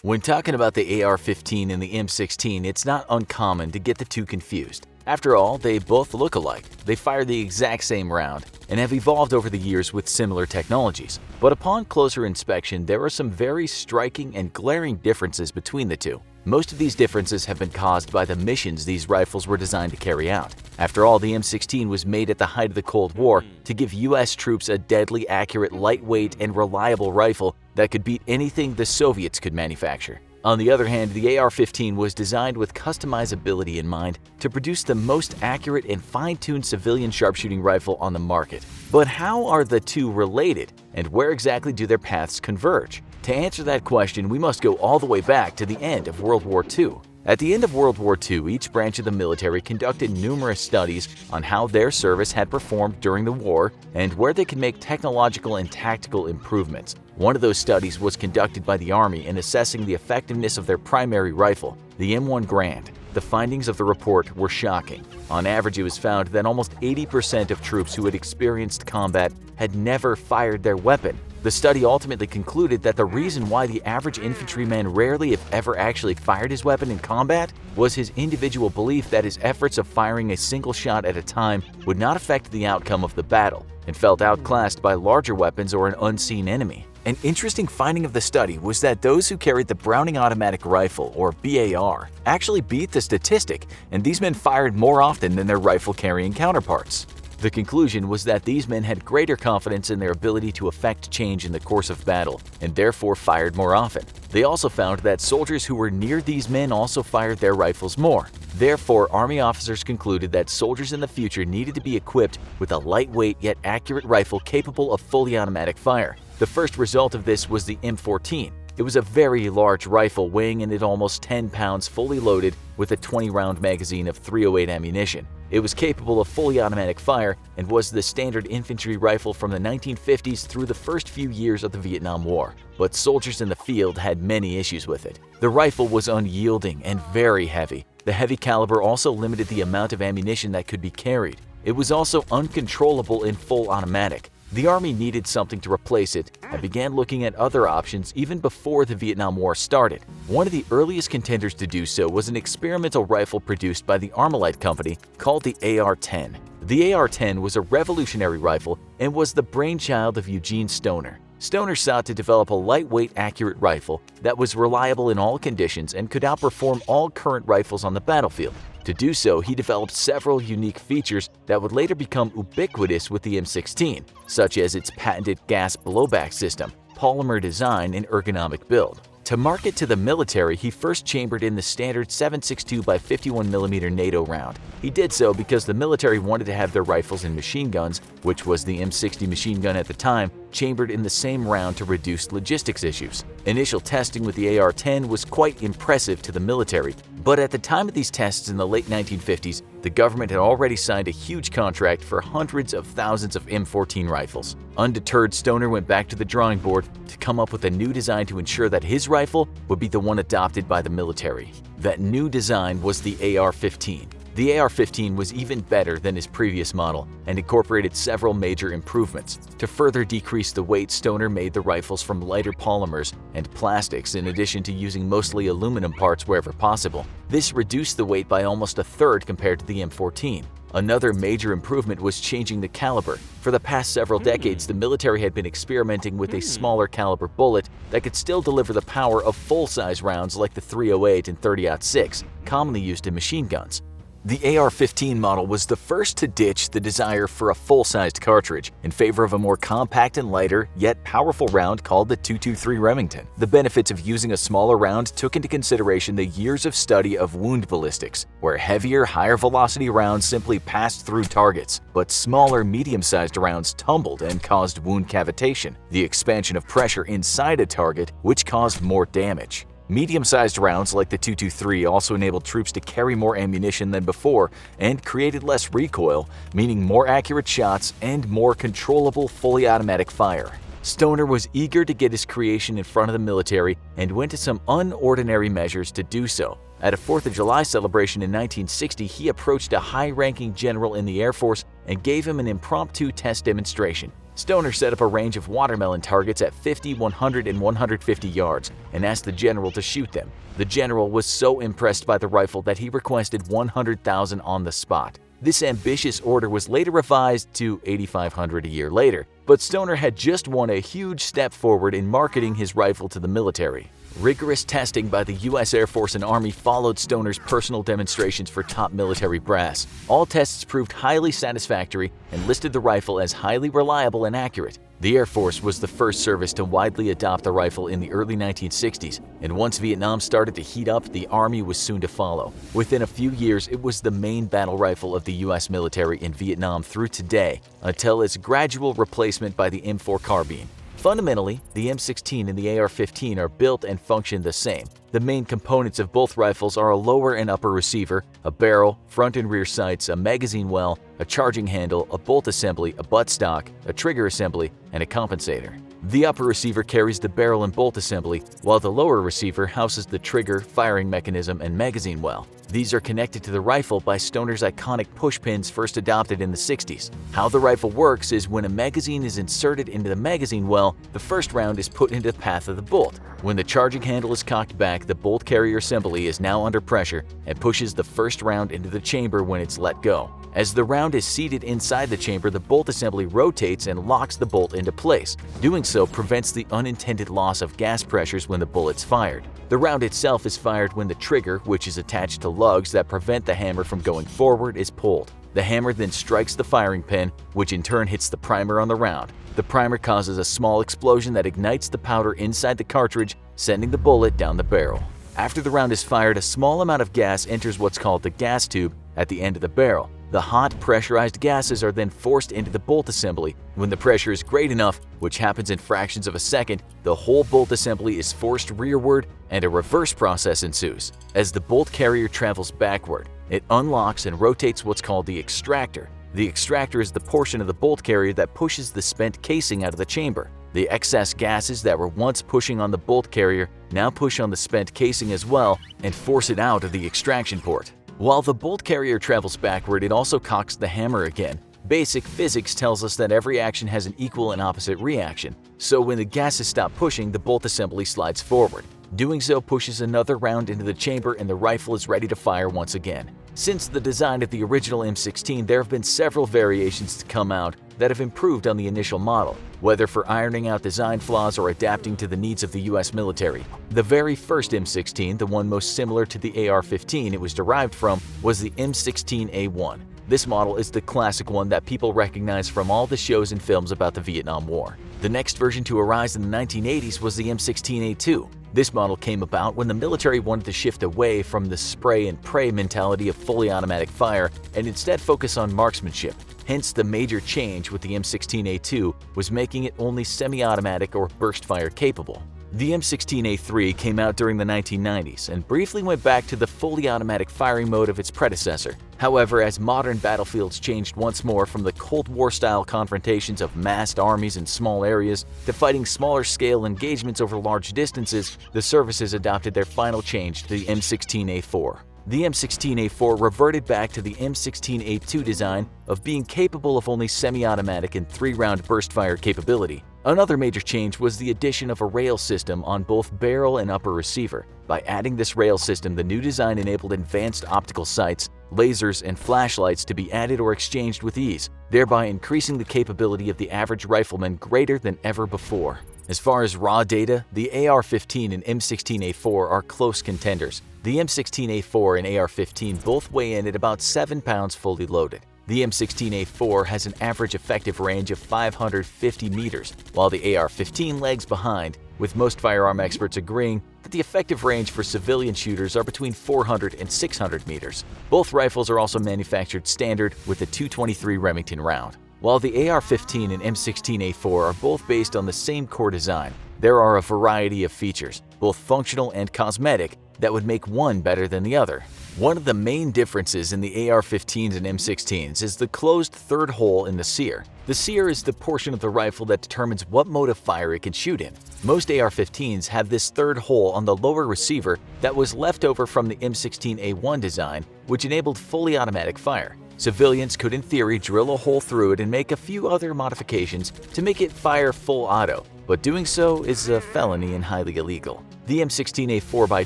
When talking about the AR-15 and the M16, it's not uncommon to get the two confused. After all, they both look alike, they fire the exact same round, and have evolved over the years with similar technologies. But upon closer inspection, there are some very striking and glaring differences between the two. Most of these differences have been caused by the missions these rifles were designed to carry out. After all, the M16 was made at the height of the Cold War to give US troops a deadly accurate, lightweight, and reliable rifle that could beat anything the Soviets could manufacture. On the other hand, the AR-15 was designed with customizability in mind to produce the most accurate and fine-tuned civilian sharpshooting rifle on the market. But how are the two related, and where exactly do their paths converge? To answer that question, we must go all the way back to the end of World War II. At the end of World War II, each branch of the military conducted numerous studies on how their service had performed during the war and where they could make technological and tactical improvements. One of those studies was conducted by the Army in assessing the effectiveness of their primary rifle, the M1 Garand. The findings of the report were shocking. On average, it was found that almost 80% of troops who had experienced combat had never fired their weapon. The study ultimately concluded that the reason why the average infantryman rarely, if ever, actually fired his weapon in combat was his individual belief that his efforts of firing a single shot at a time would not affect the outcome of the battle, and felt outclassed by larger weapons or an unseen enemy. An interesting finding of the study was that those who carried the Browning Automatic Rifle, or BAR, actually beat the statistic, and these men fired more often than their rifle-carrying counterparts. The conclusion was that these men had greater confidence in their ability to effect change in the course of battle, and therefore fired more often. They also found that soldiers who were near these men also fired their rifles more. Therefore, Army officers concluded that soldiers in the future needed to be equipped with a lightweight yet accurate rifle capable of fully automatic fire. The first result of this was the M14. It was a very large rifle weighing in at almost 10 pounds fully loaded with a 20-round magazine of .308 ammunition. It was capable of fully automatic fire and was the standard infantry rifle from the 1950s through the first few years of the Vietnam War. But soldiers in the field had many issues with it. The rifle was unyielding and very heavy. The heavy caliber also limited the amount of ammunition that could be carried. It was also uncontrollable in full automatic. The Army needed something to replace it and began looking at other options even before the Vietnam War started. One of the earliest contenders to do so was an experimental rifle produced by the Armalite Company called the AR-10. The AR-10 was a revolutionary rifle and was the brainchild of Eugene Stoner. Stoner sought to develop a lightweight, accurate rifle that was reliable in all conditions and could outperform all current rifles on the battlefield. To do so, he developed several unique features that would later become ubiquitous with the M16, such as its patented gas blowback system, polymer design, and ergonomic build. To market to the military, he first chambered in the standard 7.62 by 51mm NATO round. He did so because the military wanted to have their rifles and machine guns, which was the M60 machine gun at the time, chambered in the same round to reduce logistics issues. Initial testing with the AR-10 was quite impressive to the military, but at the time of these tests in the late 1950s, the government had already signed a huge contract for hundreds of thousands of M14 rifles. Undeterred, Stoner went back to the drawing board to come up with a new design to ensure that his rifle would be the one adopted by the military. That new design was the AR-15. The AR-15 was even better than his previous model and incorporated several major improvements. To further decrease the weight, Stoner made the rifles from lighter polymers and plastics in addition to using mostly aluminum parts wherever possible. This reduced the weight by almost a third compared to the M14. Another major improvement was changing the caliber. For the past several decades, the military had been experimenting with a smaller caliber bullet that could still deliver the power of full-size rounds like the .308 and .30-06, commonly used in machine guns. The AR-15 model was the first to ditch the desire for a full-sized cartridge in favor of a more compact and lighter, yet powerful round called the .223 Remington. The benefits of using a smaller round took into consideration the years of study of wound ballistics, where heavier, higher-velocity rounds simply passed through targets, but smaller, medium-sized rounds tumbled and caused wound cavitation, the expansion of pressure inside a target, which caused more damage. Medium-sized rounds like the .223 also enabled troops to carry more ammunition than before and created less recoil, meaning more accurate shots and more controllable fully automatic fire. Stoner was eager to get his creation in front of the military and went to some unordinary measures to do so. At a 4th of July celebration in 1960, he approached a high-ranking general in the Air Force and gave him an impromptu test demonstration. Stoner set up a range of watermelon targets at 50, 100, and 150 yards and asked the general to shoot them. The general was so impressed by the rifle that he requested 100,000 on the spot. This ambitious order was later revised to 8,500 a year later, but Stoner had just won a huge step forward in marketing his rifle to the military. Rigorous testing by the U.S. Air Force and Army followed Stoner's personal demonstrations for top military brass. All tests proved highly satisfactory and listed the rifle as highly reliable and accurate. The Air Force was the first service to widely adopt the rifle in the early 1960s, and once Vietnam started to heat up, the Army was soon to follow. Within a few years, it was the main battle rifle of the U.S. military in Vietnam through today, until its gradual replacement by the M4 carbine. Fundamentally, the M16 and the AR-15 are built and function the same. The main components of both rifles are a lower and upper receiver, a barrel, front and rear sights, a magazine well, a charging handle, a bolt assembly, a buttstock, a trigger assembly, and a compensator. The upper receiver carries the barrel and bolt assembly, while the lower receiver houses the trigger, firing mechanism, and magazine well. These are connected to the rifle by Stoner's iconic push pins first adopted in the 60s. How the rifle works is when a magazine is inserted into the magazine well, the first round is put into the path of the bolt. When the charging handle is cocked back, the bolt carrier assembly is now under pressure and pushes the first round into the chamber when it's let go. As the round is seated inside the chamber, the bolt assembly rotates and locks the bolt into place. Doing so prevents the unintended loss of gas pressures when the bullet's fired. The round itself is fired when the trigger, which is attached to lugs that prevent the hammer from going forward, is pulled. The hammer then strikes the firing pin, which in turn hits the primer on the round. The primer causes a small explosion that ignites the powder inside the cartridge, sending the bullet down the barrel. After the round is fired, a small amount of gas enters what's called the gas tube at the end of the barrel. The hot, pressurized gases are then forced into the bolt assembly. When the pressure is great enough, which happens in fractions of a second, the whole bolt assembly is forced rearward and a reverse process ensues. As the bolt carrier travels backward, it unlocks and rotates what's called the extractor. The extractor is the portion of the bolt carrier that pushes the spent casing out of the chamber. The excess gases that were once pushing on the bolt carrier now push on the spent casing as well and force it out of the extraction port. While the bolt carrier travels backward, it also cocks the hammer again. Basic physics tells us that every action has an equal and opposite reaction, so when the gases stop pushing, the bolt assembly slides forward. Doing so pushes another round into the chamber and the rifle is ready to fire once again. Since the design of the original M16, there have been several variations to come out that have improved on the initial model, whether for ironing out design flaws or adapting to the needs of the US military. The very first M16, the one most similar to the AR-15 it was derived from, was the M16A1. This model is the classic one that people recognize from all the shows and films about the Vietnam War. The next version to arise in the 1980s was the M16A2. This model came about when the military wanted to shift away from the spray and pray mentality of fully automatic fire and instead focus on marksmanship. Hence, the major change with the M16A2 was making it only semi-automatic or burst fire capable. The M16A3 came out during the 1990s and briefly went back to the fully automatic firing mode of its predecessor. However, as modern battlefields changed once more from the Cold War-style confrontations of massed armies in small areas to fighting smaller-scale engagements over large distances, the services adopted their final change to the M16A4. The M16A4 reverted back to the M16A2 design of being capable of only semi-automatic and 3-round burst fire capability. Another major change was the addition of a rail system on both barrel and upper receiver. By adding this rail system, the new design enabled advanced optical sights, lasers, and flashlights to be added or exchanged with ease, thereby increasing the capability of the average rifleman greater than ever before. As far as raw data, the AR-15 and M16A4 are close contenders. The M16A4 and AR-15 both weigh in at about 7 pounds fully loaded. The M16A4 has an average effective range of 550 meters, while the AR-15 lags behind, with most firearm experts agreeing that the effective range for civilian shooters are between 400 and 600 meters. Both rifles are also manufactured standard with the .223 Remington round. While the AR-15 and M16A4 are both based on the same core design, there are a variety of features, both functional and cosmetic, that would make one better than the other. One of the main differences in the AR-15s and M16s is the closed third hole in the sear. The sear is the portion of the rifle that determines what mode of fire it can shoot in. Most AR-15s have this third hole on the lower receiver that was left over from the M16A1 design, which enabled fully automatic fire. Civilians could in theory drill a hole through it and make a few other modifications to make it fire full auto, but doing so is a felony and highly illegal. The M16A4 by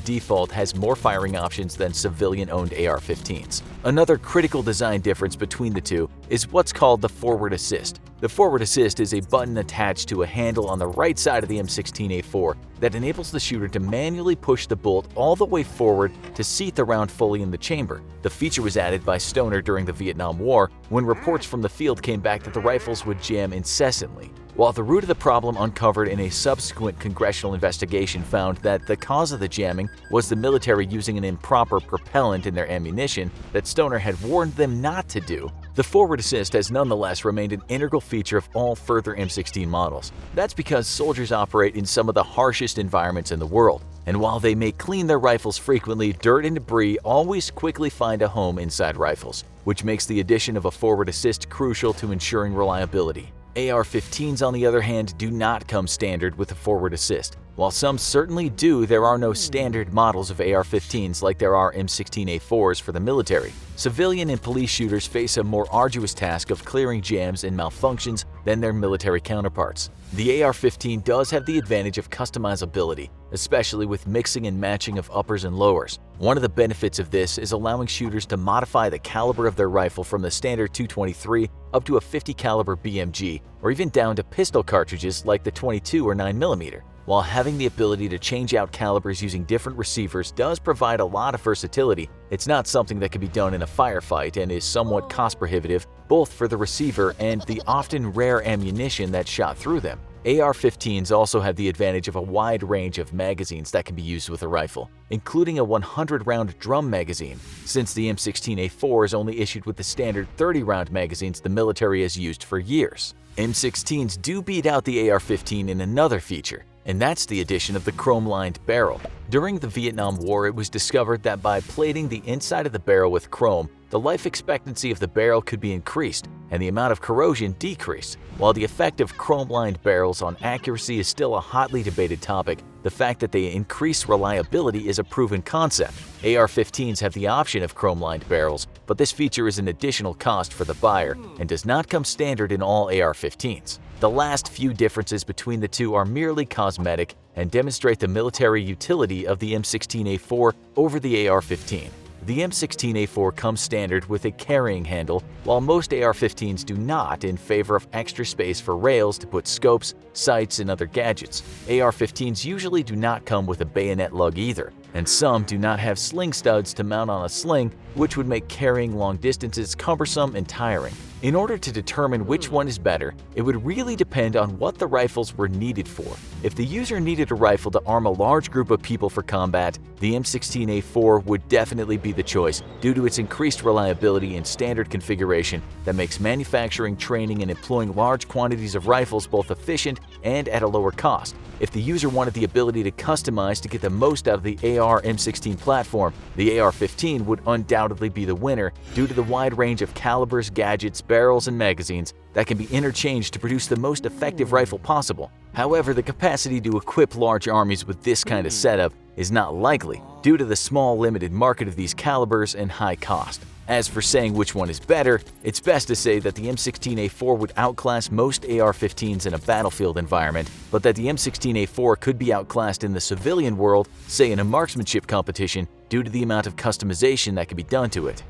default has more firing options than civilian-owned AR-15s. Another critical design difference between the two is what's called the forward assist. The forward assist is a button attached to a handle on the right side of the M16A4 that enables the shooter to manually push the bolt all the way forward to seat the round fully in the chamber. The feature was added by Stoner during the Vietnam War when reports from the field came back that the rifles would jam incessantly. While the root of the problem uncovered in a subsequent congressional investigation found that the cause of the jamming was the military using an improper propellant in their ammunition that Stoner had warned them not to do, the forward assist has nonetheless remained an integral feature of all further M16 models. That's because soldiers operate in some of the harshest environments in the world, and while they may clean their rifles frequently, dirt and debris always quickly find a home inside rifles, which makes the addition of a forward assist crucial to ensuring reliability. AR-15s, on the other hand, do not come standard with a forward assist. While some certainly do, there are no standard models of AR-15s like there are M16A4s for the military. Civilian and police shooters face a more arduous task of clearing jams and malfunctions than their military counterparts. The AR-15 does have the advantage of customizability, especially with mixing and matching of uppers and lowers. One of the benefits of this is allowing shooters to modify the caliber of their rifle from the standard .223 up to a 50 caliber BMG, or even down to pistol cartridges like the 22 or 9mm. While having the ability to change out calibers using different receivers does provide a lot of versatility, it's not something that can be done in a firefight and is somewhat cost prohibitive both for the receiver and the often rare ammunition that's shot through them. AR-15s also have the advantage of a wide range of magazines that can be used with a rifle, including a 100-round drum magazine, since the M16A4 is only issued with the standard 30-round magazines the military has used for years. M16s do beat out the AR-15 in another feature, and that's the addition of the chrome-lined barrel. During the Vietnam War, it was discovered that by plating the inside of the barrel with chrome, the life expectancy of the barrel could be increased and the amount of corrosion decreased. While the effect of chrome-lined barrels on accuracy is still a hotly debated topic, the fact that they increase reliability is a proven concept. AR-15s have the option of chrome-lined barrels, but this feature is an additional cost for the buyer and does not come standard in all AR-15s. The last few differences between the two are merely cosmetic and demonstrate the military utility of the M16A4 over the AR-15. The M16A4 comes standard with a carrying handle, while most AR-15s do not, in favor of extra space for rails to put scopes, sights, and other gadgets. AR-15s usually do not come with a bayonet lug either, and some do not have sling studs to mount on a sling, which would make carrying long distances cumbersome and tiring. In order to determine which one is better, it would really depend on what the rifles were needed for. If the user needed a rifle to arm a large group of people for combat, the M16A4 would definitely be the choice due to its increased reliability and standard configuration that makes manufacturing, training, and employing large quantities of rifles both efficient and at a lower cost. If the user wanted the ability to customize to get the most out of the AR-M16 platform, the AR-15 would undoubtedly be the winner due to the wide range of calibers, gadgets, barrels, and magazines that can be interchanged to produce the most effective rifle possible. However, the capacity to equip large armies with this kind of setup is not likely due to the small limited market of these calibers and high cost. As for saying which one is better, it's best to say that the M16A4 would outclass most AR-15s in a battlefield environment, but that the M16A4 could be outclassed in the civilian world, say in a marksmanship competition, due to the amount of customization that can be done to it.